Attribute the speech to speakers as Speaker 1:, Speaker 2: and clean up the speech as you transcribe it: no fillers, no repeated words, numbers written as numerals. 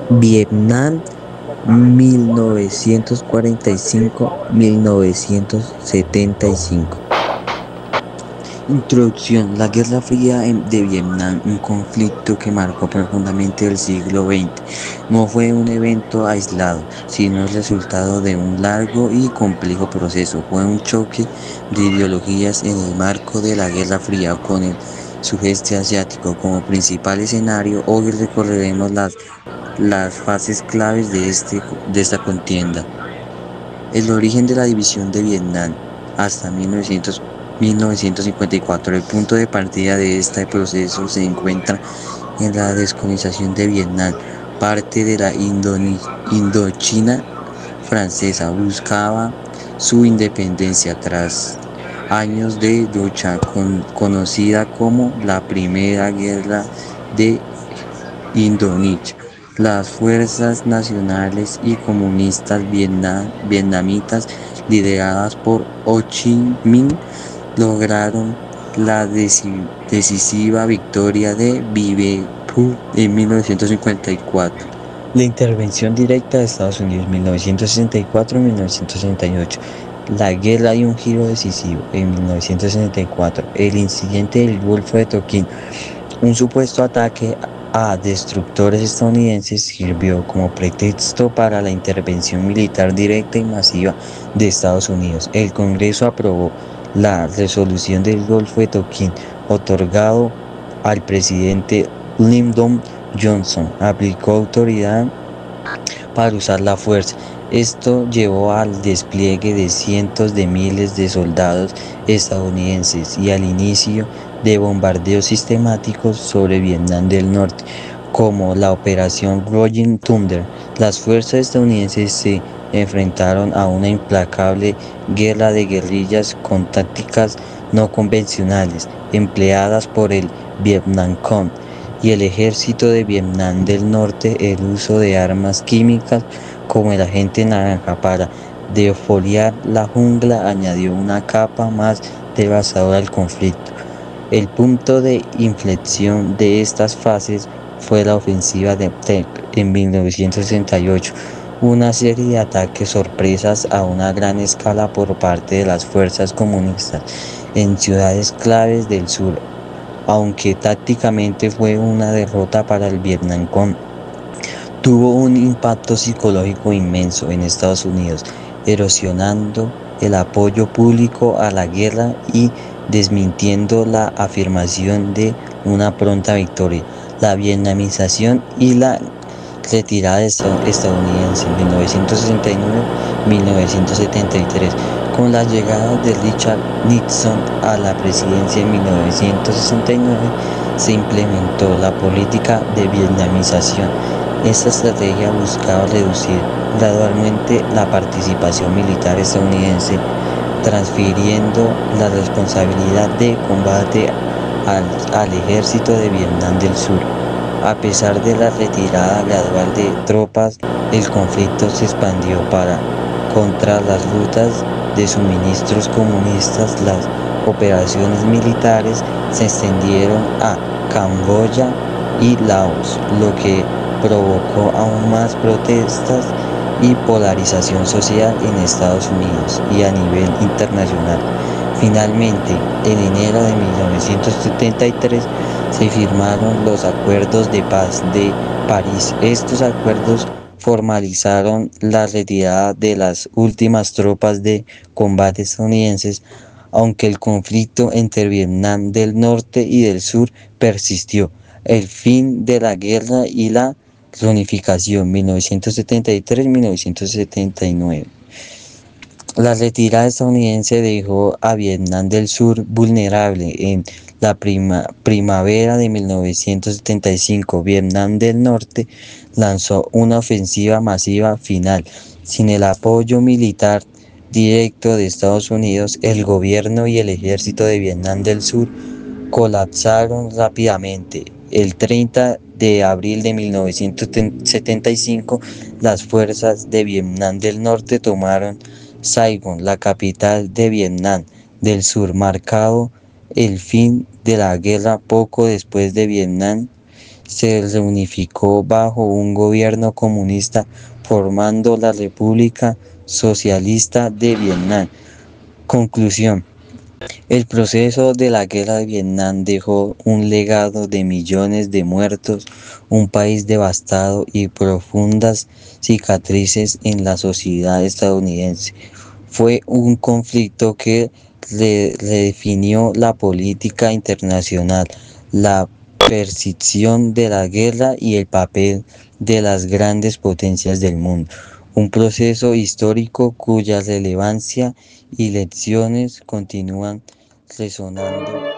Speaker 1: Vietnam 1945-1975. Introducción. La Guerra Fría de Vietnam, un conflicto que marcó profundamente el siglo XX, no fue un evento aislado, sino el resultado de un largo y complejo proceso. Fue un choque de ideologías en el marco de la Guerra Fría con el sudeste asiático como principal escenario. Hoy recorreremos las fases claves de esta contienda. El origen de la división de Vietnam hasta 1954. El punto de partida de este proceso se encuentra en la descolonización de Vietnam. Parte de la Indochina francesa buscaba su independencia tras años de lucha conocida como la Primera Guerra de Indochina. Las fuerzas nacionales y comunistas vietnamitas, lideradas por Ho Chi Minh, lograron la decisiva victoria de Vien Phu en 1954. La intervención directa de Estados Unidos 1964-1968. La guerra dio un giro decisivo en 1964. El incidente del Golfo de Tonkin, un supuesto ataque a destructores estadounidenses, sirvió como pretexto para la intervención militar directa y masiva de Estados Unidos. El Congreso aprobó la resolución del Golfo de Tonkin, otorgado al presidente Lyndon Johnson. Aplicó autoridad para usar la fuerza. Esto llevó al despliegue de cientos de miles de soldados estadounidenses y al inicio de bombardeos sistemáticos sobre Vietnam del Norte, como la Operación Rolling Thunder. Las fuerzas estadounidenses se enfrentaron a una implacable guerra de guerrillas con tácticas no convencionales empleadas por el Vietnamcom y el ejército de Vietnam del Norte. El uso de armas químicas como el agente naranja para defoliar la jungla añadió una capa más devastadora al conflicto. El punto de inflexión de estas fases fue la ofensiva de Tet en 1968, una serie de ataques sorpresas a una gran escala por parte de las fuerzas comunistas en ciudades claves del sur. Aunque tácticamente fue una derrota para el Vietnamcom, tuvo un impacto psicológico inmenso en Estados Unidos, erosionando el apoyo público a la guerra y desmintiendo la afirmación de una pronta victoria. La vietnamización y la retirada estadounidense en 1969-1973. Con la llegada de Richard Nixon a la presidencia en 1969, se implementó la política de vietnamización. Esta estrategia buscaba reducir gradualmente la participación militar estadounidense, transfiriendo la responsabilidad de combate al ejército de Vietnam del Sur. A pesar de la retirada gradual de tropas, el conflicto se expandió contra las rutas de suministros comunistas. Las operaciones militares se extendieron a Camboya y Laos, lo que provocó aún más protestas y polarización social en Estados Unidos y a nivel internacional. Finalmente, en enero de 1973 se firmaron los Acuerdos de Paz de París. Estos acuerdos formalizaron la retirada de las últimas tropas de combate estadounidenses, aunque el conflicto entre Vietnam del Norte y del Sur persistió. El fin de la guerra y la reunificación, 1973-1979. La retirada estadounidense dejó a Vietnam del Sur vulnerable. En la primavera de 1975, Vietnam del Norte lanzó una ofensiva masiva final. Sin el apoyo militar directo de Estados Unidos, el gobierno y el ejército de Vietnam del Sur colapsaron rápidamente. El 30 de abril de 1975, las fuerzas de Vietnam del Norte tomaron Saigon, la capital de Vietnam del Sur, marcado el fin de la guerra. Poco después de Vietnam se reunificó bajo un gobierno comunista formando la República Socialista de Vietnam. Conclusión. El proceso de la guerra de Vietnam dejó un legado de millones de muertos, un país devastado y profundas cicatrices en la sociedad estadounidense. Fue un conflicto que redefinió la política internacional, la percepción de la guerra y el papel de las grandes potencias del mundo. Un proceso histórico cuya relevancia y lecciones continúan resonando